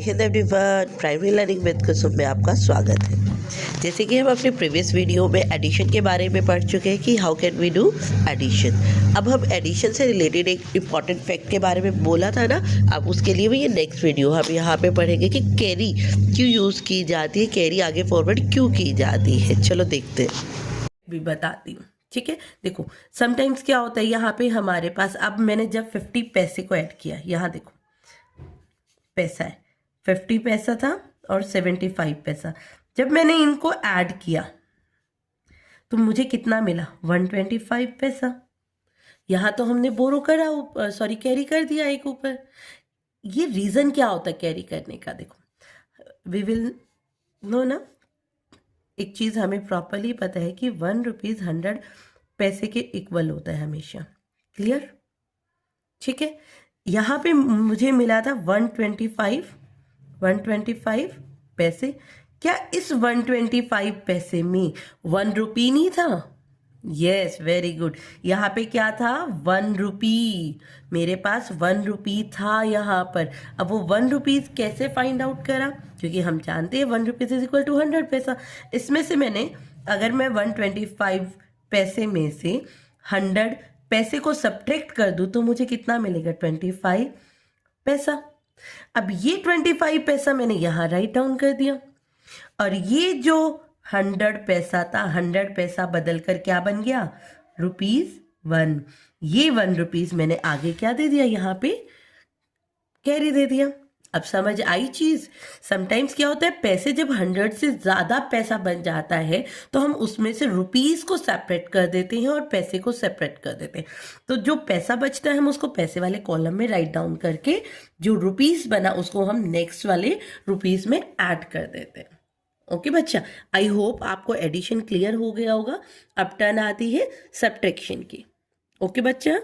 Hind everyone, primary learning with Kusum में आपका स्वागत है। जैसे कि हम अपने प्रीवियस वीडियो में एडिशन के बारे में पढ़ चुके हैं कि how can we do addition. अब हम एडिशन से रिलेटेड एक इम्पॉर्टेंट फैक्ट के बारे में बोला था ना, अब उसके लिए भी ये नेक्स्ट वीडियो हम यहाँ पे पढ़ेंगे कि कैरी क्यों यूज़ की जाती है, कैरी आगे फॉरवर्ड क्यों की जाती है। चलो देखते हैं, भी बताती हूँ। ठीक है, देखो समटाइम्स क्या होता है, यहाँ पे हमारे पास अब मैंने जब 50 पैसे को ऐड किया, यहाँ देखो पैसा है 50 पैसा था और 75 पैसा। जब मैंने इनको ऐड किया तो मुझे कितना मिला, 125 पैसा। यहाँ तो हमने बोरो करा, सॉरी कैरी कर दिया एक ऊपर। ये रीज़न क्या होता है कैरी करने का, देखो वी विल नो ना। एक चीज़ हमें प्रॉपरली पता है कि 1 रुपीज़ 100 पैसे के इक्वल होता है हमेशा। क्लियर? ठीक है, यहाँ पे मुझे मिला था 125 पैसे। क्या इस 125 पैसे में 1 रुपी नहीं था? Yes, very good. यहाँ पे क्या था, 1 रुपी। मेरे पास 1 रुपी था यहाँ पर। अब वो 1 रुपीज़ कैसे फाइंड आउट करा, क्योंकि हम जानते हैं 1 रुपीज़ इज इक्वल टू 100 पैसा। इसमें से मैंने, अगर मैं 125 पैसे में से 100 पैसे को सब्ट्रैक्ट कर दूं तो मुझे कितना मिलेगा, 25 पैसा। अब ये 25 पैसा मैंने यहाँ राइट डाउन कर दिया, और ये जो 100 पैसा था, 100 पैसा बदल कर क्या बन गया, ₹1। ये 1 रुपीज़ मैंने आगे क्या दे दिया, यहाँ पे कैरी दे दिया। अब समझ आई चीज़। समटाइम्स क्या होता है, पैसे जब 100 से ज़्यादा पैसा बन जाता है तो हम उसमें से रुपीज़ को सेपरेट कर देते हैं और पैसे को सेपरेट कर देते हैं। तो जो पैसा बचता है हम उसको पैसे वाले कॉलम में राइट डाउन करके जो रुपीज़ बना उसको हम नेक्स्ट वाले रुपीज़ में ऐड कर देते हैं। ओके बच्चा, आई होप आपको एडिशन क्लियर हो गया होगा। अब टर्न आती है सब्ट्रैक्शन की। ओके बच्चा,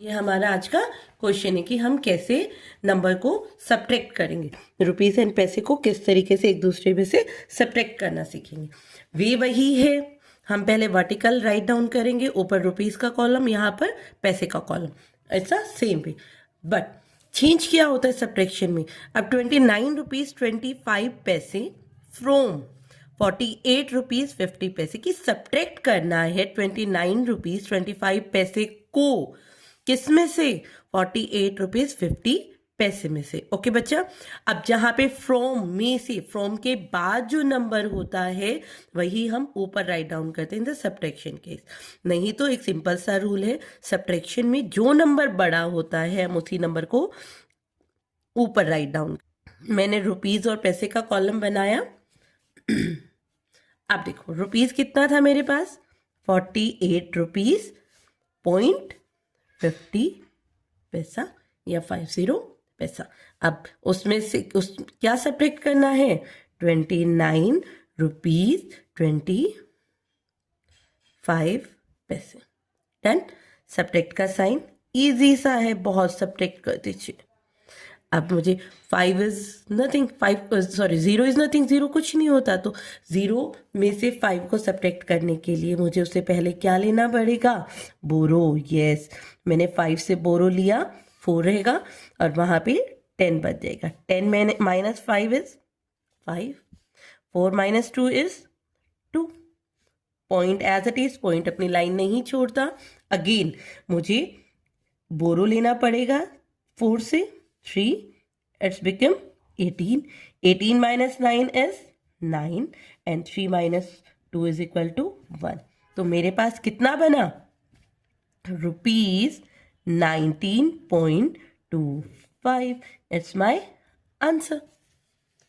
ये हमारा आज का क्वेश्चन है कि हम कैसे नंबर को सब्ट्रैक्ट करेंगे, रुपीज़ एंड पैसे को किस तरीके से एक दूसरे में से सब्ट्रैक्ट करना सीखेंगे। वे वही है, हम पहले वर्टिकल राइट डाउन करेंगे, ऊपर रुपीज़ का कॉलम, यहाँ पर पैसे का कॉलम, ऐसा सेम पे। बट चेंज क्या होता है सब्ट्रैक्शन में। अब 29 रुपीज़ 25 पैसे फ्रॉम 48 रुपीज़ 50 पैसे की सब्ट्रैक्ट करना है। 29 रुपीज़ 25 पैसे को किस में से, 48 रुपीज़ 50 पैसे में से। ओके बच्चा, अब जहाँ पे फ्रॉम में से, फ्रॉम के बाद जो नंबर होता है वही हम ऊपर राइट डाउन करते हैं इन द सब्ट्रैक्शन केस। नहीं तो एक सिंपल सा रूल है, सब्ट्रैक्शन में जो नंबर बड़ा होता है हम उसी नंबर को ऊपर राइट डाउन। मैंने रुपीज़ और पैसे का कॉलम बनाया। अब देखो रुपीज़ कितना था मेरे पास, 48 रुपीज़ 50 पैसा या 50 पैसा। अब उसमें से क्या सब्ट्रैक्ट करना है, 29 रुपीज़ 25 पैसे। डन। सब्ट्रैक्ट का साइन इजी सा है, बहुत सब्ट्रैक्ट कर दीजिए। अब मुझे 5 इज नथिंग, 0 इज नथिंग, 0 कुछ नहीं होता। तो 0 में से 5 को सब्ट्रैक्ट करने के लिए मुझे उससे पहले क्या लेना पड़ेगा, बोरो। यस, मैंने 5 से बोरो लिया, 4 रहेगा और वहाँ पे 10 बच जाएगा। 10 मैंने minus 5 is 5, 4 minus 2 is 2। Point as it is, point अपनी लाइन नहीं छोड़ता। अगेन मुझे बोरो लेना पड़ेगा 4 से 3, it's become 18. 18 minus 9 is 9 and 3 minus 2 is equal to 1. तो मेरे पास कितना बना, ₹19.25. It's my answer.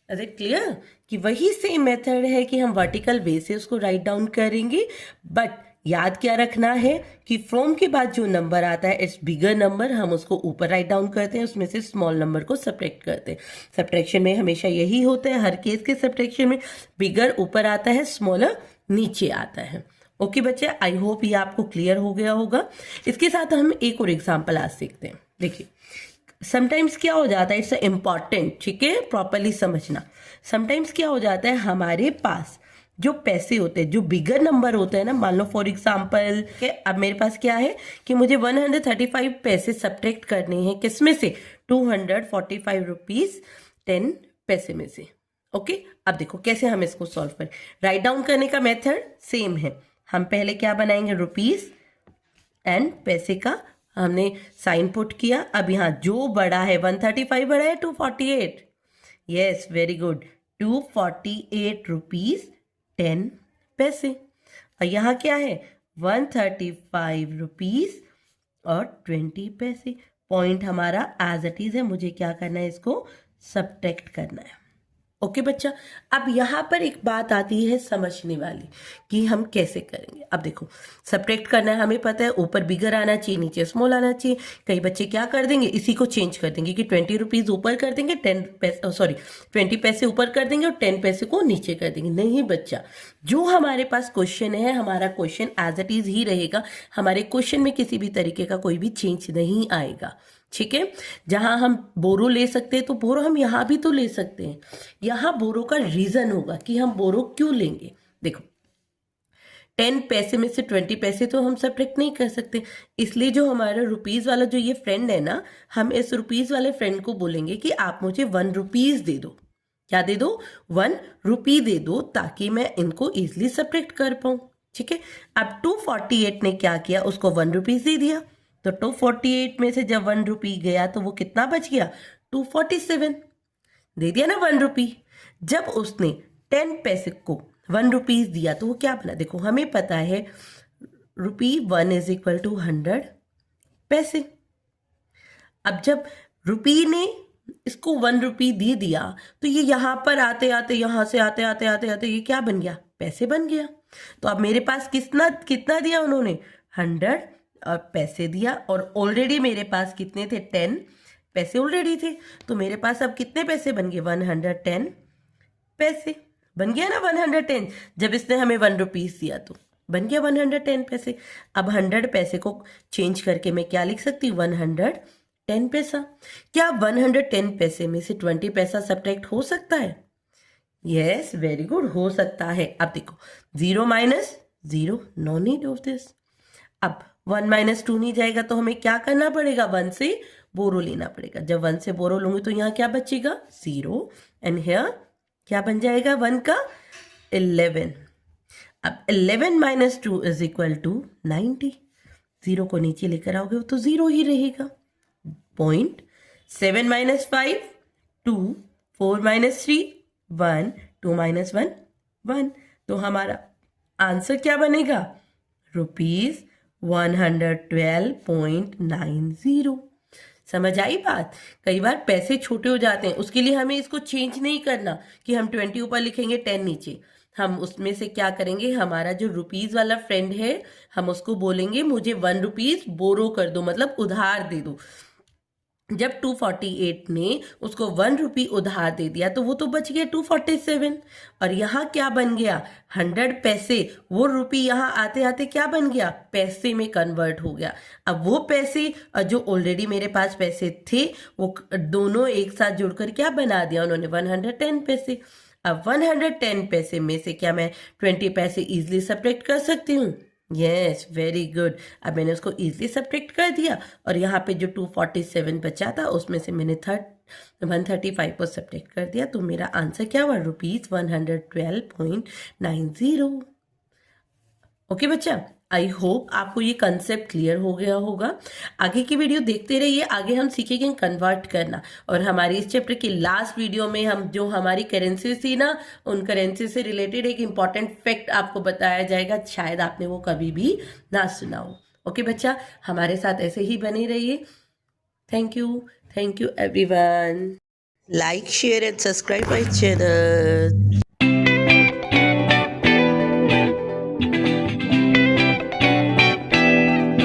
अरे क्लियर कि वही सेम मेथड है कि हम वर्टिकल वे से उसको राइट डाउन करेंगे। बट याद क्या रखना है कि फ्रॉम के बाद जो नंबर आता है इट्स बिगर नंबर, हम उसको ऊपर राइट डाउन करते हैं, उसमें से स्मॉल नंबर को सब्ट्रैक्ट करते हैं। सब्ट्रैक्शन में हमेशा यही होता है, हर केस के सब्ट्रैक्शन में बिगर ऊपर आता है, स्मॉलर नीचे आता है। ओके बच्चे, आई होप ये आपको क्लियर हो गया होगा। इसके साथ हम एक और एग्जाम्पल आज सीखते हैं। देखिए समटाइम्स क्या हो जाता है, इट्स इम्पॉर्टेंट, ठीक है, प्रॉपरली समझना। समटाइम्स क्या हो जाता है, हमारे पास जो पैसे होते हैं, जो बिगर नंबर होते हैं ना, मान लो फॉर एग्जाम्पल अब मेरे पास क्या है कि मुझे 135 पैसे सब्ट्रैक्ट करने हैं, किसमें से, 245 रुपीज़ 10 पैसे में से। ओके, अब देखो कैसे हम इसको सॉल्व करें। राइट डाउन करने का मेथड सेम है। हम पहले क्या बनाएंगे, रुपीस एंड पैसे का हमने साइन पुट किया। अब यहाँ जो बड़ा है 135 बड़ा है 248। यस, वेरी गुड, 248 रुपीज 10 पैसे। और यहाँ क्या है 135 रुपीज और 20 पैसे। पॉइंट हमारा एज इट इज है, मुझे क्या करना है, इसको सब्ट्रैक्ट करना है। ओके बच्चा, अब यहाँ पर एक बात आती है समझने वाली कि हम कैसे करेंगे। अब देखो, सब्ट्रैक्ट करना है, हमें पता है ऊपर बिगर आना चाहिए नीचे स्मॉल आना चाहिए। कई बच्चे क्या कर देंगे, इसी को चेंज कर देंगे कि 20 रुपीज ऊपर कर देंगे, 20 पैसे ऊपर कर देंगे और 10 पैसे को नीचे कर देंगे। नहीं बच्चा, जो हमारे पास क्वेश्चन है, हमारा क्वेश्चन एज इट इज ही रहेगा। हमारे क्वेश्चन में किसी भी तरीके का कोई भी चेंज नहीं आएगा। ठीक है, जहां हम बोरो ले सकते हैं तो बोरो हम यहां भी तो ले सकते हैं। यहां बोरो का रीजन होगा कि हम बोरो क्यों लेंगे। देखो, 10 पैसे में से 20 पैसे तो हम सब्ट्रैक्ट नहीं कर सकते, इसलिए जो हमारा रुपीज वाला जो ये फ्रेंड है ना, हम इस रुपीज वाले फ्रेंड को बोलेंगे कि आप मुझे 1 रुपीज दे दो। क्या दे दो, 1 रुपी दे दो, ताकि मैं इनको इजिली सब्ट्रैक्ट कर पाऊं। ठीक है, अब 248 ने क्या किया, उसको 1 रुपीज दे दिया। तो 248 में से जब 1 रुपी गया तो वो कितना बच गया, 247 दे दिया ना 1 रुपी। जब उसने 10 पैसे को 1 रुपीज दिया तो वो क्या बना, देखो हमें पता है ₹1 इज इक्वल टू 100 पैसे। अब जब रुपी ने इसको 1 रुपी दे दिया तो ये यहां पर आते आते, यहां से आते आते आते आते ये क्या बन गया, पैसे बन गया। तो अब मेरे पास कितना दिया उन्होंने, 100 और पैसे दिया। और ऑलरेडी मेरे पास कितने थे, 10 पैसे ऑलरेडी थे। तो मेरे पास अब कितने पैसे बन गए, 110 पैसे बन गया ना, 110। जब इसने हमें 1 रुपीज दिया तो बन गया 110 पैसे। अब 100 पैसे को चेंज करके मैं क्या लिख सकती हूँ, 110 पैसा। क्या 110 पैसे में से 20 पैसा सब्ट्रैक्ट हो सकता है? यस, वेरी गुड, हो सकता है। अब देखो, 0 minus 0, no need of this. अब 1 माइनस 2 नहीं जाएगा तो हमें क्या करना पड़ेगा, 1 से बोरो लेना पड़ेगा। जब 1 से बोरो लूंगी तो यहाँ क्या बचेगा, 0, एंड हियर क्या बन जाएगा, 1 का 11। अब 11 माइनस 2 इज इक्वल टू 90। 0 को नीचे लेकर आओगे तो 0 ही रहेगा। Point 7 minus 5 2, 4 minus 3 1, 2 minus 1 1। तो हमारा आंसर क्या बनेगा, ₹112.90। समझ आई बात। कई बार पैसे छोटे हो जाते हैं, उसके लिए हमें इसको चेंज नहीं करना कि हम 20 ऊपर लिखेंगे 10 नीचे। हम उसमें से क्या करेंगे, हमारा जो रुपीज वाला फ्रेंड है, हम उसको बोलेंगे मुझे 1 रुपीज बोरो कर दो, मतलब उधार दे दो। जब 248 ने उसको 1 रुपी उधार दे दिया तो वो तो बच गया 247। और यहाँ क्या बन गया, 100 पैसे। वो रुपी यहाँ आते आते क्या बन गया, पैसे में कन्वर्ट हो गया। अब वो पैसे और जो ऑलरेडी मेरे पास पैसे थे वो दोनों एक साथ जुड़कर क्या बना दिया उन्होंने, 110 पैसे। अब 110 पैसे में से क्या मैं 20 पैसे इजिली सब्ट्रैक्ट कर सकती हूँ? Yes, very good. अब मैंने उसको इजीली सब्ट्रैक्ट कर दिया और यहाँ पे जो 247 बचा था उसमें से मैंने 135 को सब्ट्रैक्ट कर दिया। तो मेरा आंसर क्या हुआ, ₹112.90। ओके बच्चा, आई होप आपको ये कंसेप्ट क्लियर हो गया होगा। आगे की वीडियो देखते रहिए, आगे हम सीखेंगे कन्वर्ट करना। और हमारी इस चैप्टर की लास्ट वीडियो में हम जो हमारी करेंसी थी ना, उन करेंसी से रिलेटेड एक इंपॉर्टेंट फैक्ट आपको बताया जाएगा, शायद आपने वो कभी भी ना सुना हो। ओके बच्चा, हमारे साथ ऐसे ही बने रहिए। Thank you everyone. Like, share and subscribe my channel.